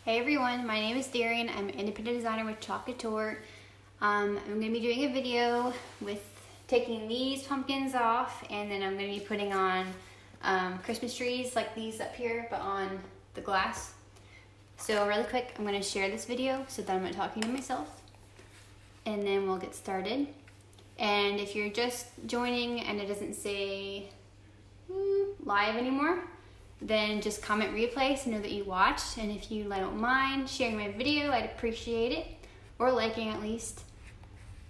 Hey everyone, my name is Darian. I'm an independent designer with Couture. I'm going to be doing a video with taking these pumpkins off, and then I'm going to be putting on Christmas trees like these up here, but on the glass. So really quick, I'm going to share this video so that I'm not talking to myself, and then we'll get started. And if you're just joining and it doesn't say live anymore, then just comment replay so know that you watched. And if you don't mind sharing my video, I'd appreciate it, or liking at least.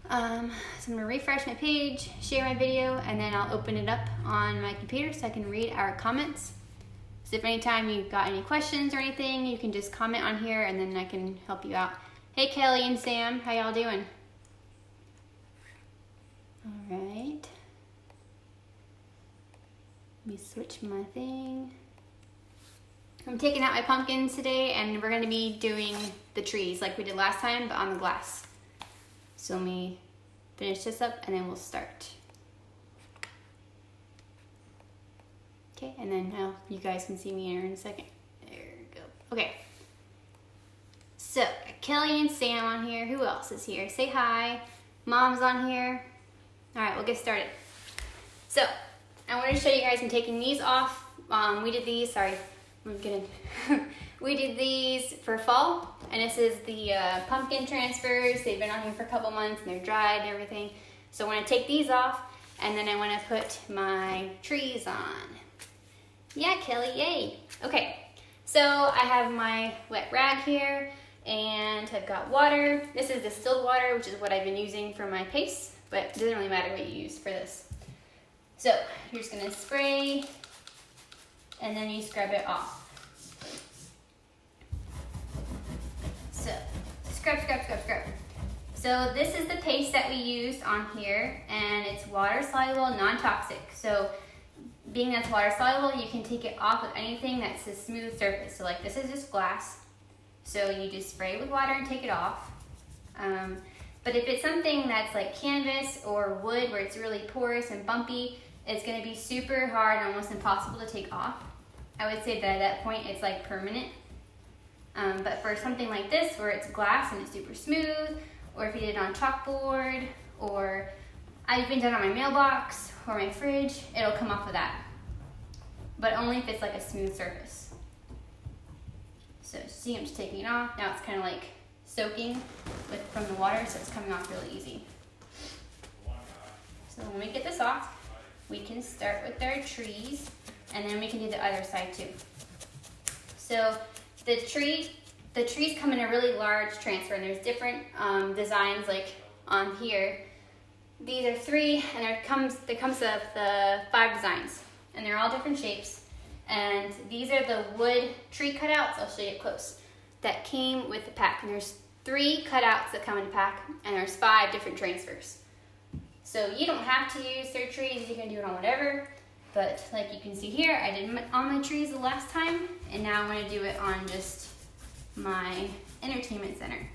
So I'm gonna refresh my page, share my video, and then I'll open it up on my computer so I can read our comments. So if anytime you've got any questions or anything, you can just comment on here and then I can help you out. Hey Kelly and Sam, how y'all doing? All right. Let me switch my thing. I'm taking out my pumpkins today, and we're going to be doing the trees like we did last time, but on the glass. So let me finish this up and then we'll start. Okay, and then now you guys can see me here in a second. There we go. Okay. So, Kelly and Sam on here. Who else is here? Say hi. Mom's on here. All right, we'll get started. So, I want to show you guys I'm taking these off. We did these, we did these for fall, and this is the pumpkin transfers. They've been on here for a couple months and they're dried and everything. So I want to take these off, and then I want to put my trees on. Yeah, Kelly, yay. Okay, so I have my wet rag here, and I've got water. This is distilled water, which is what I've been using for my paste, but it doesn't really matter what you use for this. So you're just gonna spray, and then you scrub it off. So, scrub, scrub, scrub, scrub. So this is the paste that we used on here, and it's water soluble, non-toxic. So being that's water soluble, you can take it off of anything that's a smooth surface. So like this is just glass. So you just spray with water and take it off. But if it's something that's like canvas or wood where it's really porous and bumpy, it's gonna be super hard and almost impossible to take off. I would say that at that point it's like permanent. But for something like this where it's glass and it's super smooth, or if you did it on chalkboard, or I've even done it on my mailbox or my fridge, it'll come off of that. But only if it's like a smooth surface. So see, I'm just taking it off. Now it's kind of like soaking from the water, so it's coming off really easy. So when we get this off, we can start with our trees, and then we can do the other side too. So the trees come in a really large transfer, and there's different designs like on here. These are 3, and there comes the 5 designs, and they're all different shapes. And these are the wood tree cutouts. I'll show you up close. That came with the pack, and there's 3 cutouts that come in the pack, and there's 5 different transfers. So you don't have to use their trees. You can do it on whatever. But like you can see here, I did it on my trees the last time, and now I'm going to do it on just my entertainment center.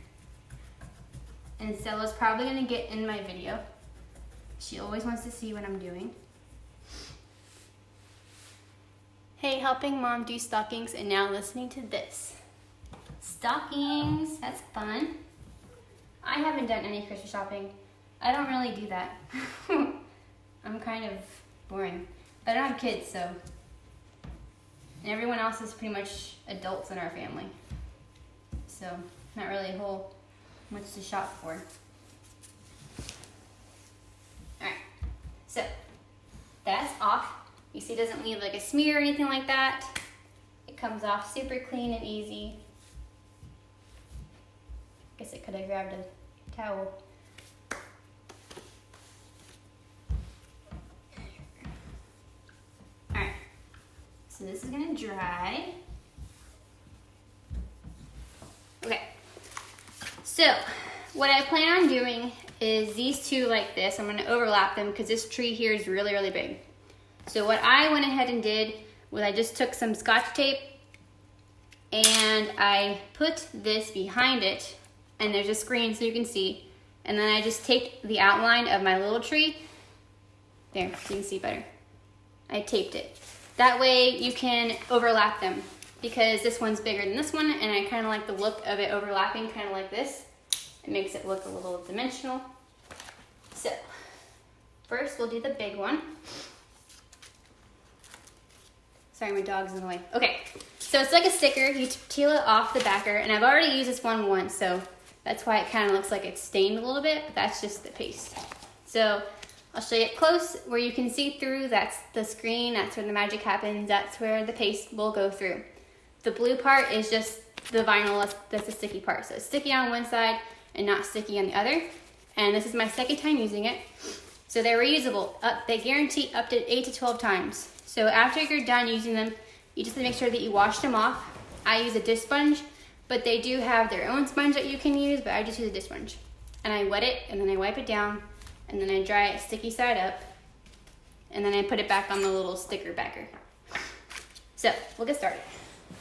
And Stella's probably going to get in my video. She always wants to see what I'm doing. Hey, helping mom do stockings and now listening to this. Stockings, that's fun. I haven't done any Christmas shopping. I don't really do that. I'm kind of boring. But I don't have kids, so. And everyone else is pretty much adults in our family. So, not really a whole much to shop for. Alright, so that's off. You see it doesn't leave like a smear or anything like that. It comes off super clean and easy. Guess I could have grabbed a towel. So this is gonna dry. Okay, so what I plan on doing is these 2 like this. I'm gonna overlap them because this tree here is really, really big. So what I went ahead and did was I just took some Scotch tape and I put this behind it, and there's a screen so you can see, and then I just taped the outline of my little tree. There, so you can see better. I taped it. That way you can overlap them. because this one's bigger than this one, and I kind of like the look of it overlapping kind of like this. It makes it look a little dimensional. So first we'll do the big one. Sorry, my dog's in the way. Okay, so it's like a sticker. You peel it off the backer, and I've already used this one once, so that's why it kind of looks like it's stained a little bit, but that's just the paste. So I'll show you up close where you can see through. That's the screen, that's where the magic happens, that's where the paste will go through. The blue part is just the vinyl, that's the sticky part. So it's sticky on one side and not sticky on the other. And this is my second time using it. So they're reusable. They guarantee up to 8 to 12 times. So after you're done using them, you just have to make sure that you wash them off. I use a dish sponge, but they do have their own sponge that you can use, but I just use a dish sponge. And I wet it, and then I wipe it down, and then I dry it sticky side up, and then I put it back on the little sticker backer. So we'll get started.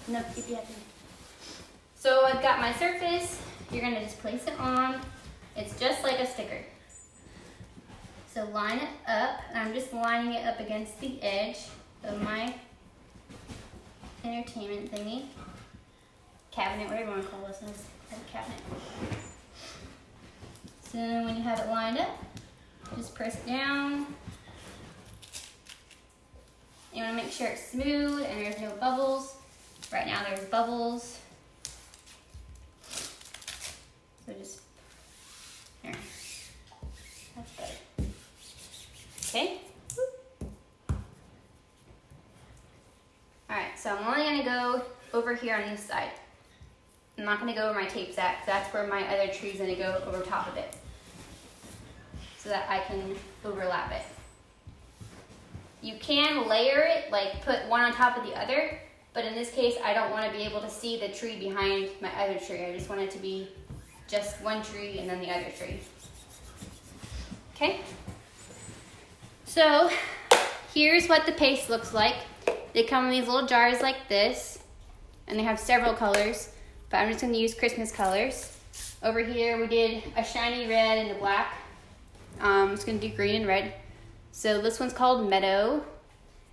No, keep it. So I've got my surface. You're gonna just place it on. It's just like a sticker. So line it up, and I'm just lining it up against the edge of my entertainment thingy. Cabinet, whatever you want to call this. It's a cabinet. So when you have it lined up, just press it down. You want to make sure it's smooth and there's no bubbles. Right now there's bubbles. So just, there. That's better. Okay. Alright, so I'm only going to go over here on this side. I'm not going to go where my tape's at. That's where my other tree's going to go over top of it, so that I can overlap it. You can layer it, like put one on top of the other, but in this case I don't want to be able to see the tree behind my other tree. I just want it to be just one tree and then the other tree. Okay? So here's what the paste looks like. They come in these little jars like this, and they have several colors, but I'm just going to use Christmas colors. Over here we did a shiny red and a black. I'm just going to do green and red. So this one's called Meadow,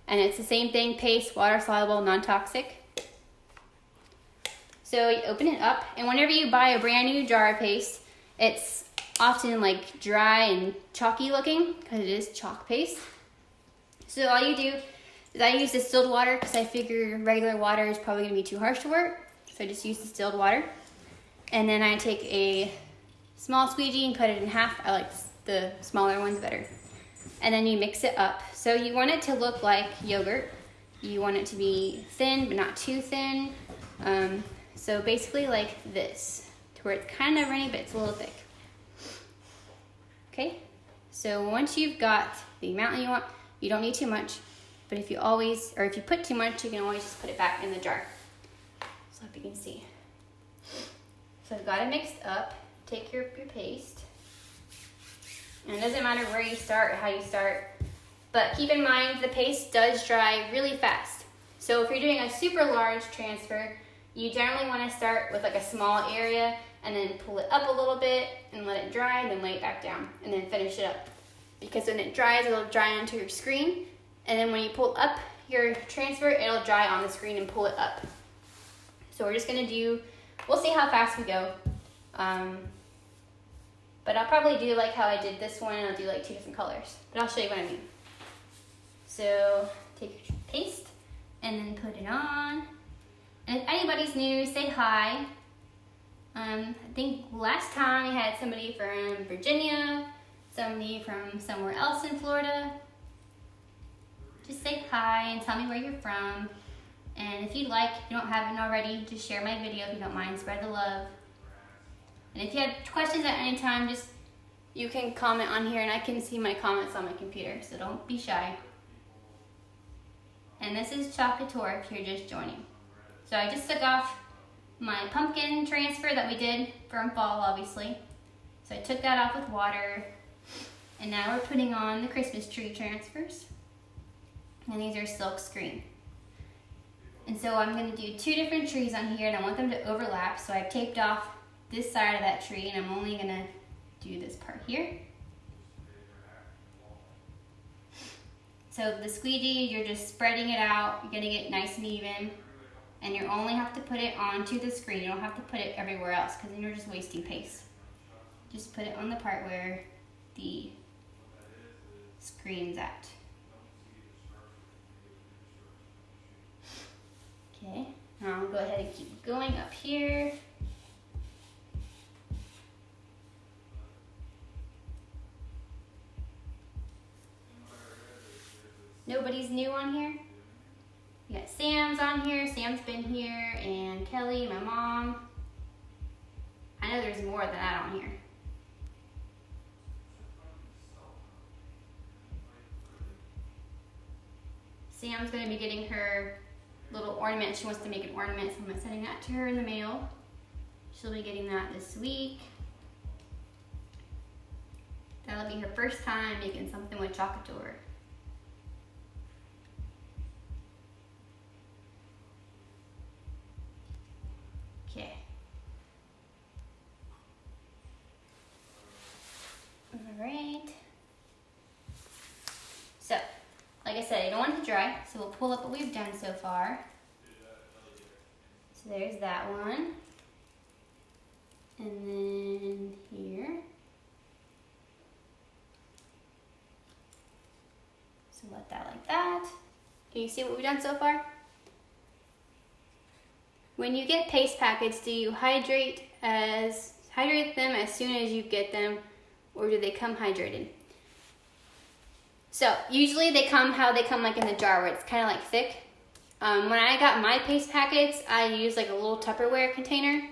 and it's the same thing, paste, water soluble, non-toxic. So you open it up, and whenever you buy a brand new jar of paste, it's often like dry and chalky looking because it is chalk paste. So all you do is I use distilled water because I figure regular water is probably going to be too harsh to work. So I just use distilled water. And then I take a small squeegee and cut it in half. I like the smaller ones better. And then you mix it up. So you want it to look like yogurt. You want it to be thin, but not too thin. So basically like this, to where it's kind of runny, but it's a little thick. Okay, so once you've got the amount you want, you don't need too much, but if you put too much, you can always just put it back in the jar. So if you can see. So I've got it mixed up. Take your paste. And it doesn't matter where you start or how you start, but keep in mind the paste does dry really fast. So if you're doing a super large transfer, you generally want to start with like a small area and then pull it up a little bit and let it dry, and then lay it back down and then finish it up. Because when it dries, it'll dry onto your screen, and then when you pull up your transfer, it'll dry on the screen and pull it up. So we're just going to we'll see how fast we go. But I'll probably do like how I did this one, and I'll do like 2 different colors. But I'll show you what I mean. So take your paste and then put it on. And if anybody's new, say hi. I think last time we had somebody from Virginia, somebody from somewhere else in Florida. Just say hi and tell me where you're from. And if you'd like, if you don't have it already, just share my video if you don't mind. Spread the love. And if you have questions at any time, you can comment on here, and I can see my comments on my computer, so don't be shy. And this is Chalkology if you're just joining. So I just took off my pumpkin transfer that we did from fall, obviously. So I took that off with water, and now we're putting on the Christmas tree transfers. And these are silk screen. And so I'm going to do 2 different trees on here, and I want them to overlap, so I've taped off this side of that tree, and I'm only going to do this part here. So the squeegee, you're just spreading it out, you're getting it nice and even. And you only have to put it onto the screen. You don't have to put it everywhere else because then you're just wasting paste. Just put it on the part where the screen's at. Okay, now I'll go ahead and keep going up here. Nobody's new on here? We got Sam's on here. Sam's been here, and Kelly, my mom. I know there's more than that on here. Sam's gonna be getting her little ornament. She wants to make an ornament, so I'm sending that to her in the mail. She'll be getting that this week. That'll be her first time making something with chalkology. Okay. All right. So, like I said, I don't want it to dry, so we'll pull up what we've done so far. So there's that one. And then here. So let that like that. Can you see what we've done so far? When you get paste packets, do you hydrate them as soon as you get them, or do they come hydrated? So usually they come how they come, like in the jar where it's kind of like thick. When I got my paste packets, I used like a little Tupperware container,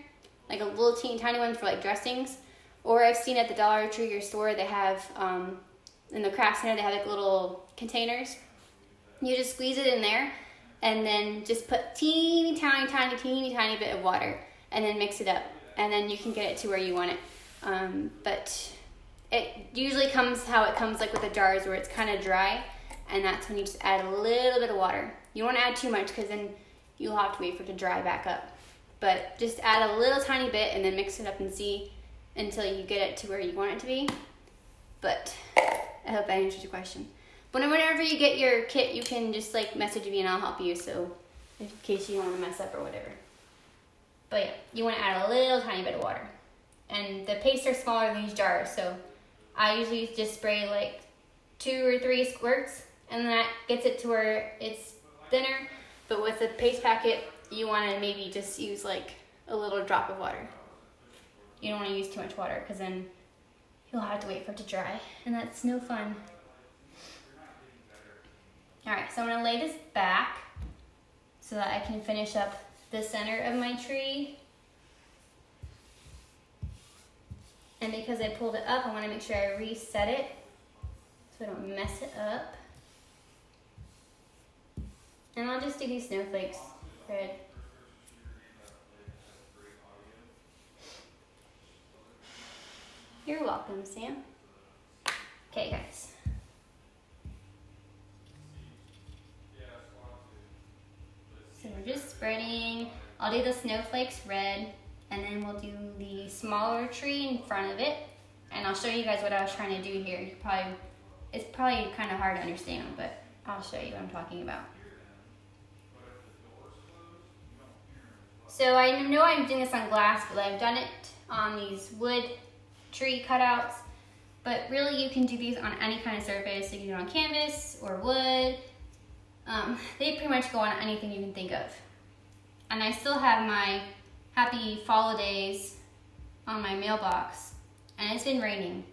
like a little teeny tiny one for like dressings. Or I've seen at the Dollar Tree or store, they have, in the craft center, they have like little containers. You just squeeze it in there and then just put teeny tiny bit of water and then mix it up. And then you can get it to where you want it. But it usually comes how it comes, like with the jars where it's kind of dry, and that's when you just add a little bit of water. You don't want to add too much because then you'll have to wait for it to dry back up. But just add a little tiny bit and then mix it up and see until you get it to where you want it to be. But I hope that answers your question. But whenever you get your kit, you can just like message me and I'll help you, so in case you want to mess up or whatever. But yeah, you want to add a little tiny bit of water. And the pastes are smaller than these jars, so I usually just spray like 2 or 3 squirts, and that gets it to where it's thinner. But with the paste packet, you want to maybe just use like a little drop of water. You don't want to use too much water because then you'll have to wait for it to dry, and that's no fun. Alright, so I'm going to lay this back so that I can finish up the center of my tree. And because I pulled it up, I want to make sure I reset it so I don't mess it up. And I'll just do these snowflakes red. You're welcome, Sam. Okay, guys. So we're just spreading. I'll do the snowflakes red, and then we'll do the smaller tree in front of it. And I'll show you guys what I was trying to do here. It's probably kind of hard to understand, but I'll show you what I'm talking about. So I know I'm doing this on glass, but I've done it on these wood tree cutouts. But really you can do these on any kind of surface. You can do it on canvas or wood. They pretty much go on anything you can think of. And I still have my Happy Fall Days on my mailbox, and it's been raining.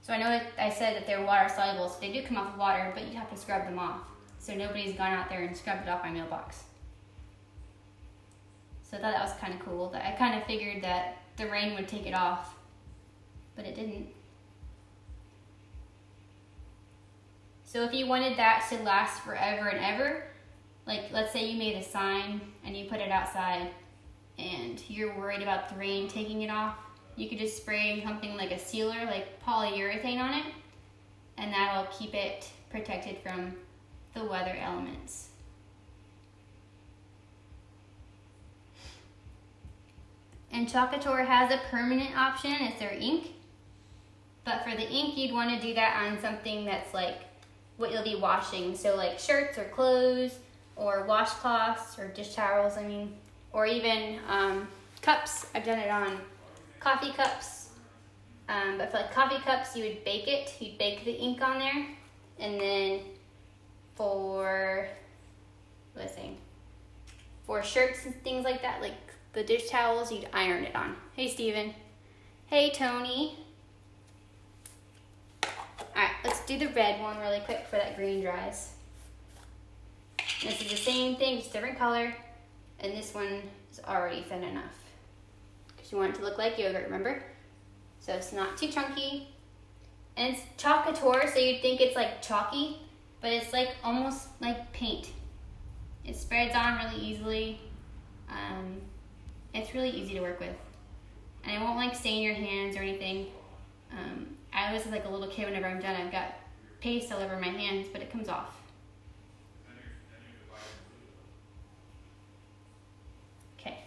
So I know that I said that they're water soluble, so they do come off with water, but you have to scrub them off. So nobody's gone out there and scrubbed it off my mailbox. So I thought that was kind of cool. That I kind of figured that the rain would take it off, but it didn't. So if you wanted that to last forever and ever, like let's say you made a sign and you put it outside and you're worried about the rain taking it off, you could just spray something like a sealer, like polyurethane on it, and that'll keep it protected from the weather elements. And chalkology has a permanent option, it's their ink. But for the ink, you'd want to do that on something that's like what you'll be washing. So like shirts or clothes or washcloths or dish towels, I mean, or even cups. I've done it on coffee cups. But for like coffee cups, you would bake it. You'd bake the ink on there. And then for, what was I saying? For shirts and things like that, like the dish towels, you'd iron it on. Hey, Steven. Hey, Tony. Alright, let's do the red one really quick before that green dries. This is the same thing, just different color. And this one is already thin enough. Because you want it to look like yogurt, remember? So it's not too chunky. And it's chalk couture, so you'd think it's like chalky, but it's like almost like paint. It spreads on really easily. It's really easy to work with. And it won't like stain your hands or anything. I always like a little kid whenever I'm done, I've got paste all over my hands, but it comes off. Okay.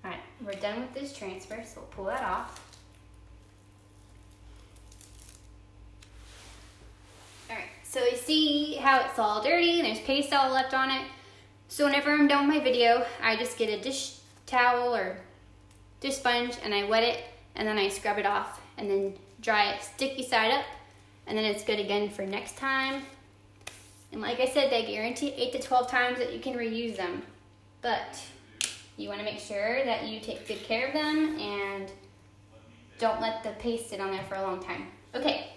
Alright, we're done with this transfer, so we'll pull that off. Alright, so you see how it's all dirty and there's paste all left on it. So whenever I'm done with my video, I just get a dish towel or dish sponge and I wet it and then I scrub it off and then dry it sticky side up, and then it's good again for next time. And like I said, they guarantee 8 to 12 times that you can reuse them, but you want to make sure that you take good care of them and don't let the paste sit on there for a long time. Okay,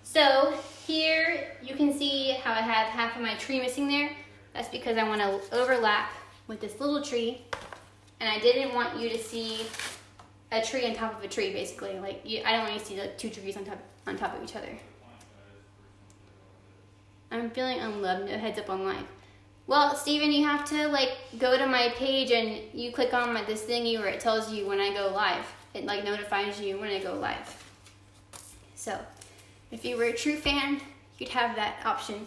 so here you can see how I have half of my tree missing there. That's because I want to overlap with this little tree, and I didn't want you to see a tree on top of a tree, basically. Like, I don't want you to see like 2 trees on top of each other. I'm feeling unloved. No heads up on live. Well, Steven, you have to like go to my page and you click on this thingy where it tells you when I go live. It like notifies you when I go live. So, if you were a true fan, you'd have that option.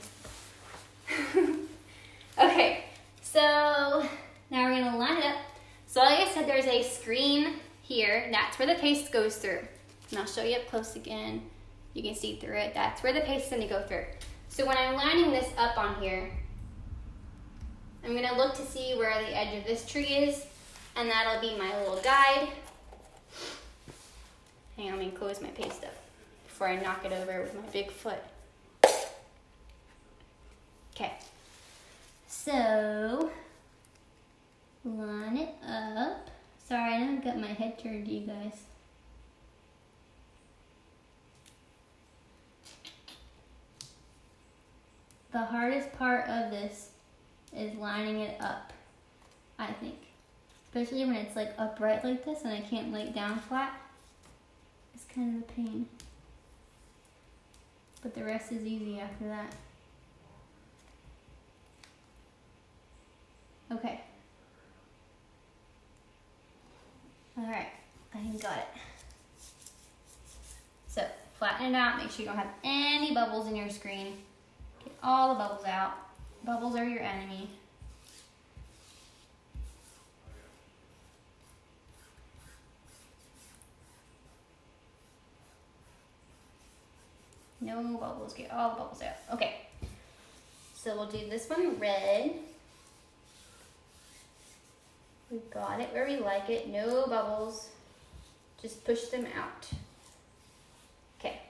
Okay, so now we're gonna line it up. So like I said, there's a screen here. That's where the paste goes through. And I'll show you up close again. You can see through it. That's where the paste is gonna go through. So when I'm lining this up on here, I'm gonna look to see where the edge of this tree is, and that'll be my little guide. Hang on, let me close my paste up before I knock it over with my big foot. Okay, so line it up. Sorry, I don't got my head turned, you guys. The hardest part of this is lining it up, I think. Especially when it's like upright like this and I can't lay it down flat. It's kind of a pain. But the rest is easy after that. Okay. Alright, I think got it. So, flatten it out, make sure you don't have any bubbles in your screen. Get all the bubbles out. Bubbles are your enemy. No bubbles, get all the bubbles out. Okay, so we'll do this one red. We got it where we like it, no bubbles. Just push them out. Okay,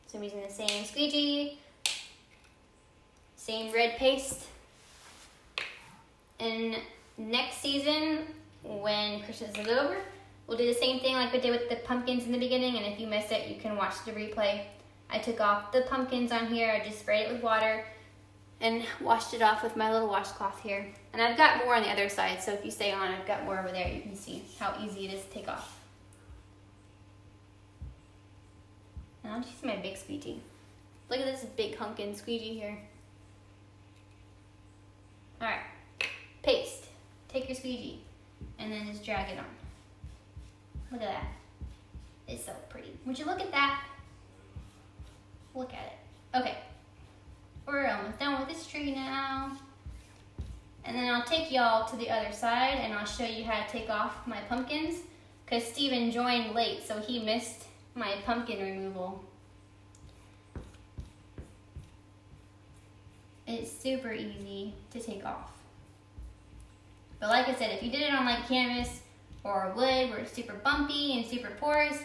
so I'm using the same squeegee, same red paste. And next season, when Christmas is over, we'll do the same thing like we did with the pumpkins in the beginning, and if you missed it, you can watch the replay. I took off the pumpkins on here, I just sprayed it with water and washed it off with my little washcloth here. And I've got more on the other side, so if you stay on, I've got more over there. You can see how easy it is to take off. And I'll just use my big squeegee. Look at this big hunkin' squeegee here. Alright, paste. Take your squeegee and then just drag it on. Look at that. It's so pretty. Would you look at that? Look at it. Okay. We're almost done with this tree now. And then I'll take y'all to the other side and I'll show you how to take off my pumpkins, because Steven joined late, so he missed my pumpkin removal. it's super easy to take off. But like I said, if you did it on like canvas or wood where it's super bumpy and super porous,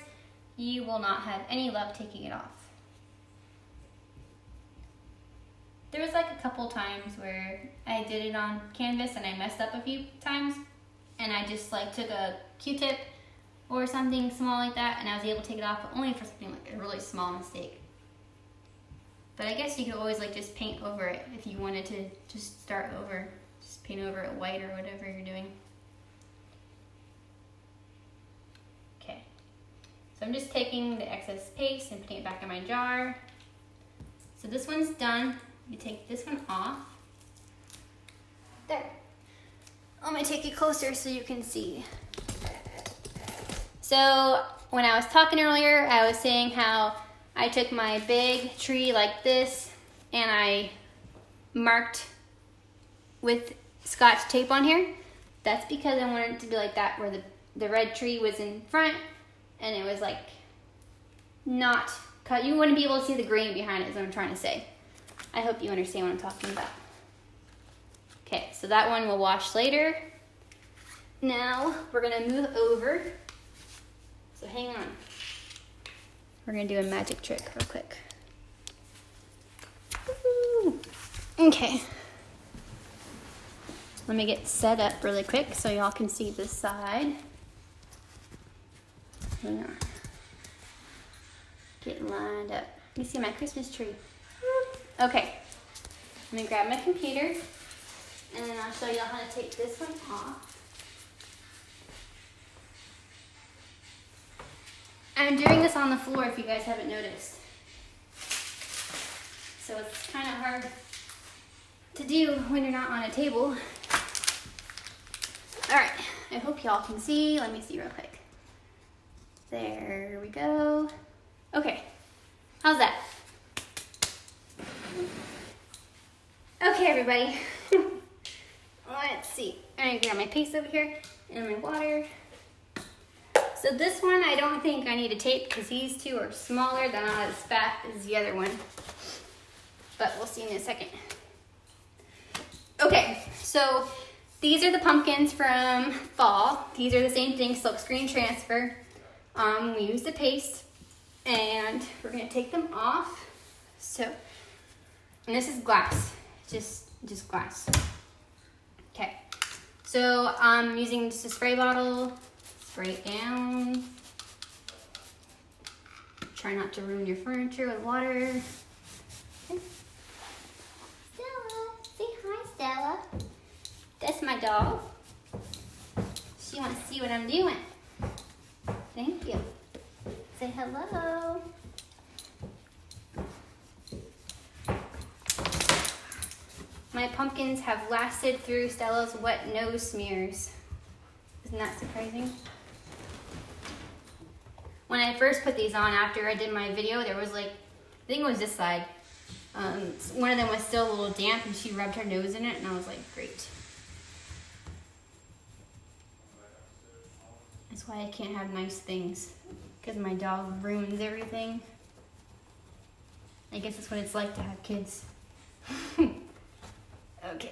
you will not have any luck taking it off. There was like a couple times where I did it on canvas and I messed up a few times, and I just like took a Q-tip or something small like that and I was able to take it off, but only for something like a really small mistake. But I guess you could always like just paint over it if you wanted to just start over. Just paint over it white or whatever you're doing. Okay, so I'm just taking the excess paste and putting it back in my jar. So this one's done. You take this one off. There. I'm gonna take it closer so you can see. So when I was talking earlier, I was saying how I took my big tree like this and I marked with Scotch tape on here. That's because I wanted it to be like that, where the red tree was in front and it was like not cut. You wouldn't be able to see the green behind it is what I'm trying to say. I hope you understand what I'm talking about. Okay, so that one will wash later. Now we're gonna move over. So hang on. We're gonna do a magic trick real quick. Woo-hoo. Okay. Let me get set up really quick so y'all can see this side. Hang on. Get lined up. Let me see my Christmas tree. Okay. Let me grab my computer and then I'll show y'all how to take this one off. I'm doing this on the floor if you guys haven't noticed. So it's kind of hard to do when you're not on a table. All right, I hope y'all can see. Let me see real quick. There we go. Okay, how's that? Okay, everybody. Let's see. I'm gonna grab my paste over here and my water. So this one, I don't think I need to tape because these two are smaller. They're not as fat as the other one. But we'll see in a second. Okay, so these are the pumpkins from fall. These are the same thing, silk screen transfer. We use the paste and we're gonna take them off. So, and this is glass, just glass. Okay, so I'm using just a spray bottle. Spray it down. Try not to ruin your furniture with water. Okay. Stella, say hi, Stella. That's my dog. She wants to see what I'm doing. Thank you. Say hello. My pumpkins have lasted through Stella's wet nose smears. Isn't that surprising? When I first put these on after I did my video, there was like, I think it was this side. One of them was still a little damp and she rubbed her nose in it and I was like, great. That's why I can't have nice things, because my dog ruins everything. I guess that's what it's like to have kids. Okay.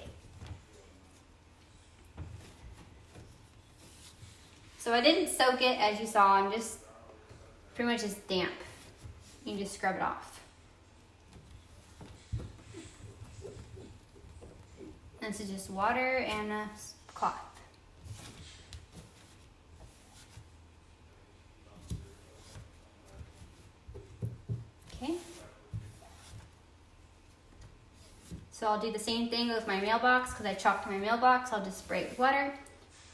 So I didn't soak it as you saw, I'm just pretty much just damp. You can just scrub it off. This is just water and a cloth. Okay. So I'll do the same thing with my mailbox because I chalked my mailbox. I'll just spray it with water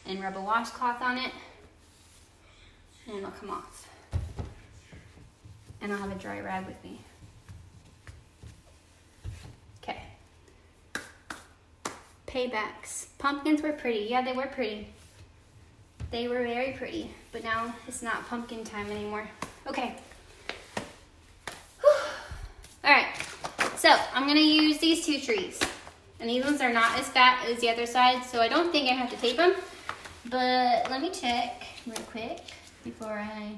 and rub a washcloth on it and it'll come off. And I'll have a dry rag with me. Okay. Paybacks. Pumpkins were pretty. Yeah, they were pretty. They were very pretty, but now it's not pumpkin time anymore. Okay. All right, so I'm gonna use these two trees. And these ones are not as fat as the other side, so I don't think I have to tape them. But let me check real quick before I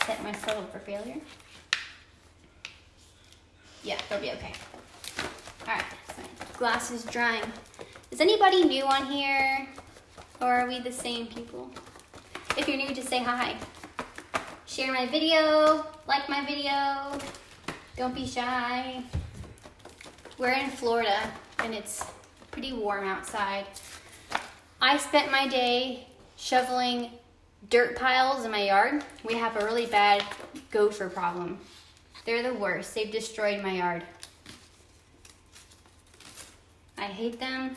set myself up for failure. Yeah, they'll be okay. All right, so my glass is drying. Is anybody new on here? Or are we the same people? If you're new, just say hi. Share my video, like my video. Don't be shy. We're in Florida and it's pretty warm outside. I spent my day shoveling dirt piles in my yard. We have a really bad gopher problem. They're the worst. They've destroyed my yard. I hate them.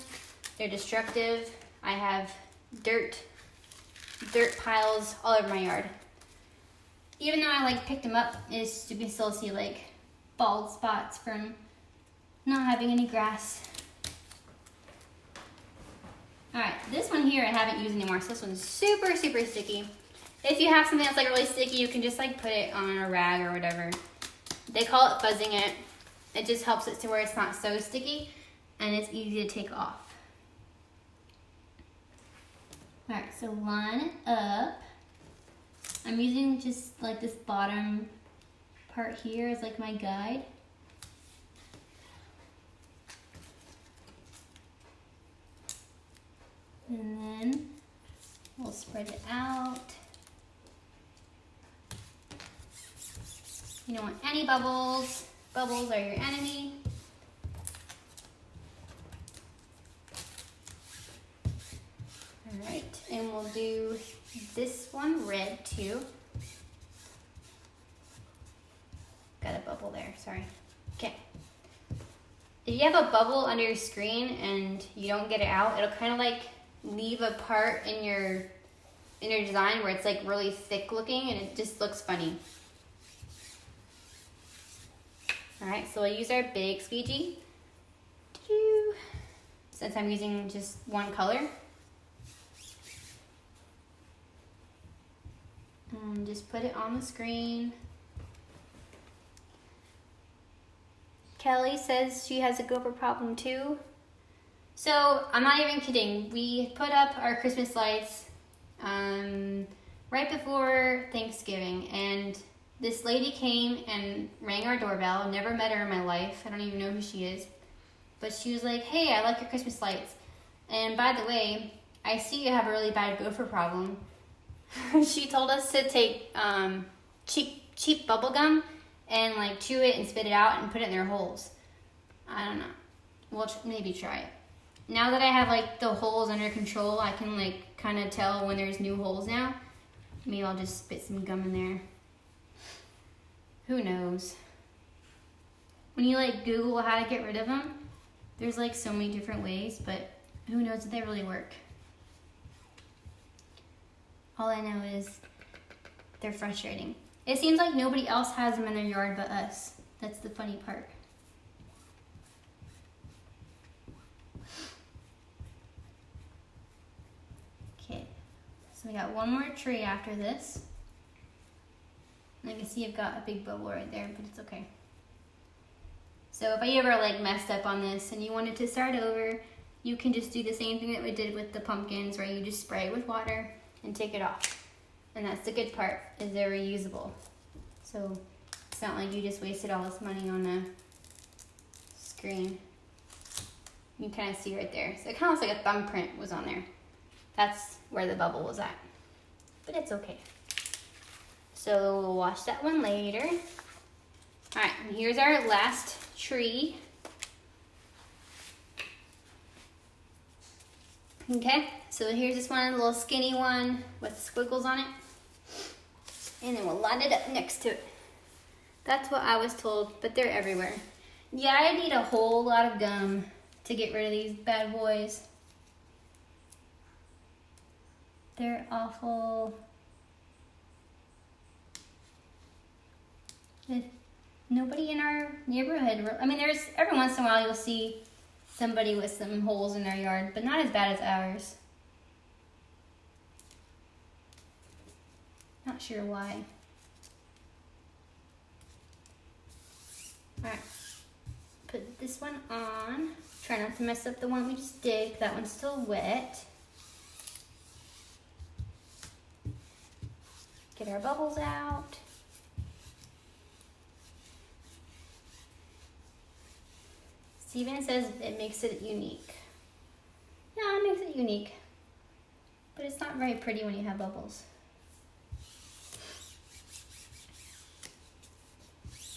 They're destructive. I have dirt piles all over my yard. Even though I like picked them up, it's you can still see like bald spots from not having any grass. All right, this one here I haven't used anymore, so this one's super, super sticky. If you have something that's like really sticky, you can just like put it on a rag or whatever. They call it fuzzing it. It just helps it to where it's not so sticky and it's easy to take off. All right, so line it up. I'm using just like this bottom part here as like my guide. And then we'll spread it out. You don't want any bubbles. Bubbles are your enemy. All right, and we'll do this one red too. Got a bubble there, sorry. Okay. If you have a bubble under your screen and you don't get it out, it'll kind of like leave a part in your design where it's like really thick looking and it just looks funny. All right, so we'll use our big squeegee. Since I'm using just one color. And just put it on the screen. Kelly says she has a gopher problem too. So I'm not even kidding. We put up our Christmas lights right before Thanksgiving, and this lady came and rang our doorbell. Never met her in my life. I don't even know who she is. But she was like, "Hey, I like your Christmas lights. And by the way, I see you have a really bad gopher problem." She told us to take cheap bubble gum and like chew it and spit it out and put it in their holes. I don't know. We'll maybe try it. Now that I have like the holes under control, I can like kind of tell when there's new holes now. Maybe I'll just spit some gum in there. Who knows? When you like Google how to get rid of them, there's like so many different ways, but who knows if they really work. All I know is they're frustrating. It seems like nobody else has them in their yard but us. That's the funny part. Okay, so we got one more tree after this. And I can see I've got a big bubble right there, but it's okay. So if I ever like messed up on this and you wanted to start over, you can just do the same thing that we did with the pumpkins, where you just spray with water and take it off. And that's the good part, is they're reusable. So it's not like you just wasted all this money on a screen. You can kind of see right there. So it kind of looks like a thumbprint was on there. That's where the bubble was at. But it's okay. So we'll wash that one later. All right, and here's our last tree. Okay, so here's this one, a little skinny one with squiggles on it. And then we'll line it up next to it. That's what I was told, but they're everywhere. Yeah, I need a whole lot of gum to get rid of these bad boys. They're awful. Nobody in our neighborhood, I mean, there's every once in a while you'll see somebody with some holes in their yard, but not as bad as ours. Not sure why. Alright, put this one on. Try not to mess up the one we just did. That one's still wet. Get our bubbles out. Steven says it makes it unique. Yeah, it makes it unique. But it's not very pretty when you have bubbles.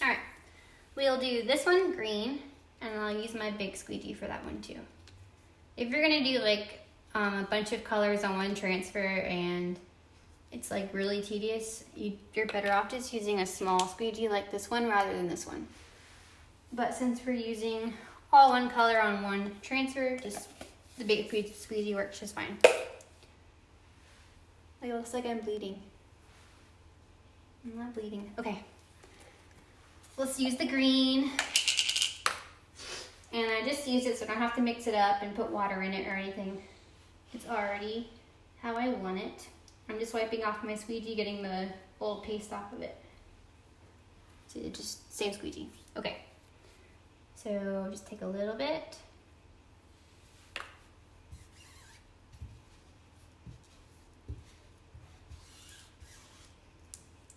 Alright, we'll do this one green, and I'll use my big squeegee for that one too. If you're gonna do like a bunch of colors on one transfer and it's like really tedious, you're better off just using a small squeegee like this one rather than this one. But since we're using all one color on one transfer, just the big squeegee works just fine. Like, it looks like I'm bleeding. I'm not bleeding. Okay. Let's use the green. And I just use it so I don't have to mix it up and put water in it or anything. It's already how I want it. I'm just wiping off my squeegee, getting the old paste off of it. So just same squeegee. Okay. So just take a little bit.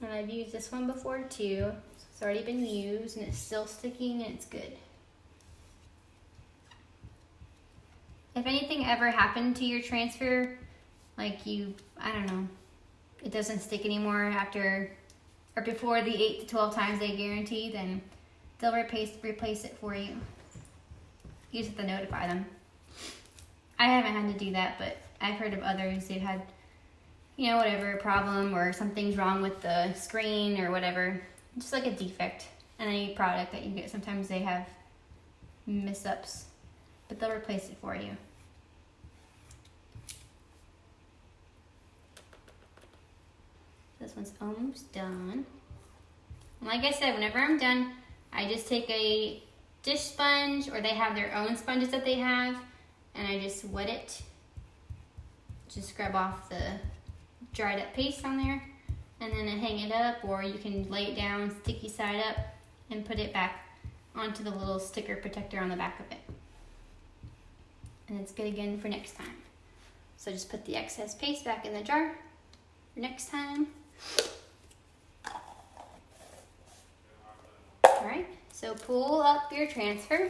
And I've used this one before too. It's already been used and it's still sticking and it's good. If anything ever happened to your transfer, like I don't know, it doesn't stick anymore after or before the 8 to 12 times they guarantee, then they'll replace it for you. You just have to notify them. I haven't had to do that, but I've heard of others. They've had, you know, whatever problem or something's wrong with the screen or whatever. Just like a defect in any product that you get. Sometimes they have mess-ups, but they'll replace it for you. This one's almost done. Like I said, whenever I'm done, I just take a dish sponge, or they have their own sponges that they have, and I just wet it. Just scrub off the dried up paste on there, and then I hang it up, or you can lay it down sticky side up and put it back onto the little sticker protector on the back of it. And it's good again for next time. So just put the excess paste back in the jar for next time. Alright, so pull up your transfer.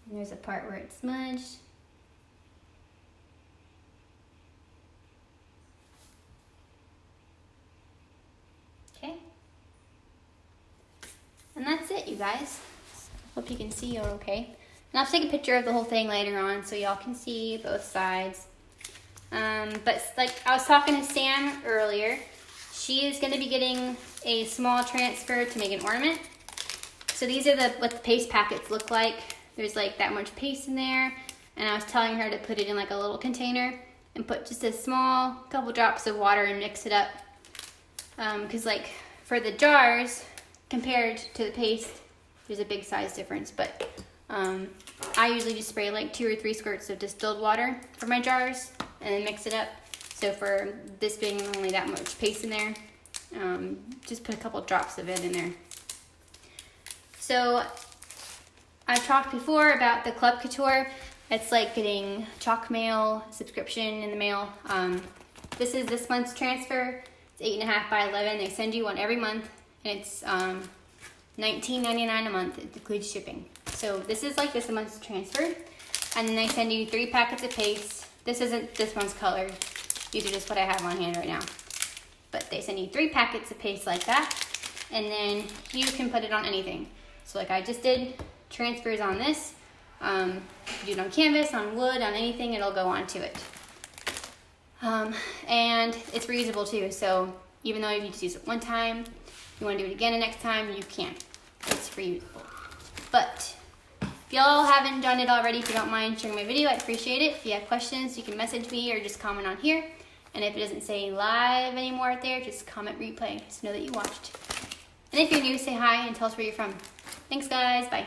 And there's a part where it's smudged. Okay. And that's it, you guys. Hope you can see you're okay. And I'll take a picture of the whole thing later on so y'all can see both sides. But like I was talking to Sam earlier, she is going to be getting a small transfer to make an ornament. So these are what the paste packets look like. There's like that much paste in there, and I was telling her to put it in like a little container and put just a small couple drops of water and mix it up. Because like for the jars compared to the paste, there's a big size difference. But I usually just spray like 2 or 3 squirts of distilled water for my jars and then mix it up. So for this being only that much paste in there, just put a couple drops of it in there. So I've talked before about the Club Couture. It's like getting chalk mail subscription in the mail. This is this month's transfer. It's 8.5 by 11. They send you one every month, and it's $19.99 a month. It includes shipping. So this is like this month's transfer, and then they send you 3 packets of paste. This isn't this one's colored. These are just what I have on hand right now. But they send you 3 packets of paste like that, and then you can put it on anything. So like I just did transfers on this. You do it on canvas, on wood, on anything, it'll go onto it. And it's reusable too, so even though you just use it one time, you want to do it again the next time, you can. It's reusable. But if y'all haven't done it already, if you don't mind sharing my video, I'd appreciate it. If you have questions, you can message me or just comment on here. And if it doesn't say live anymore out there, just comment replay to know that you watched. And if you're new, say hi and tell us where you're from. Thanks guys, bye.